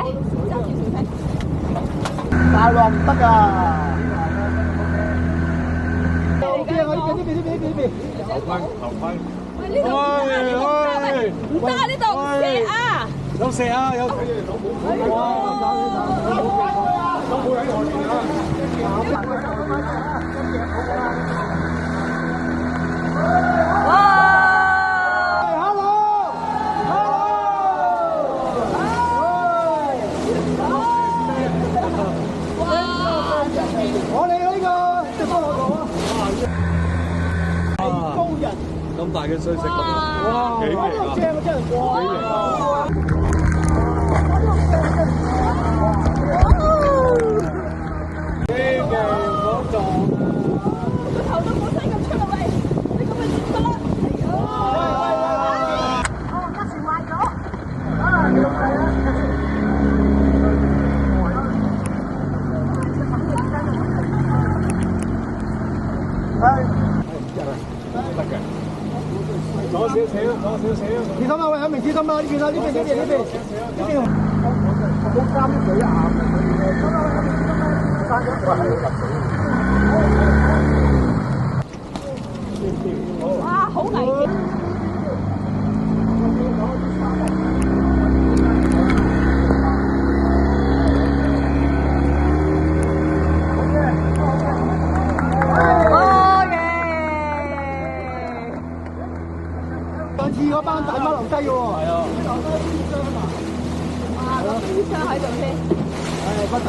揸住小心。大浪唔得㗎。頭盔。喂，呢度唔得啊！呢度射啊！有射啊！有。咁大嘅水食哇！幾型啊！正啊，真係哇！幾型啊！呢個唔好撞啊！個頭都冇伸咁出嚟，喂！你咁咪跌得啦！哦，架船壞咗啊！你咁睇啦！得嘅。左少少，小心啊！喂，阿明小心啊！呢邊啊，呢邊。都啱啲水啊！山咗個喺度入水。哇！好危險。上次嗰班大媽留低嘅喎，係啊，留低啲箱啊，哇，個冰箱喺度先，唉，不等。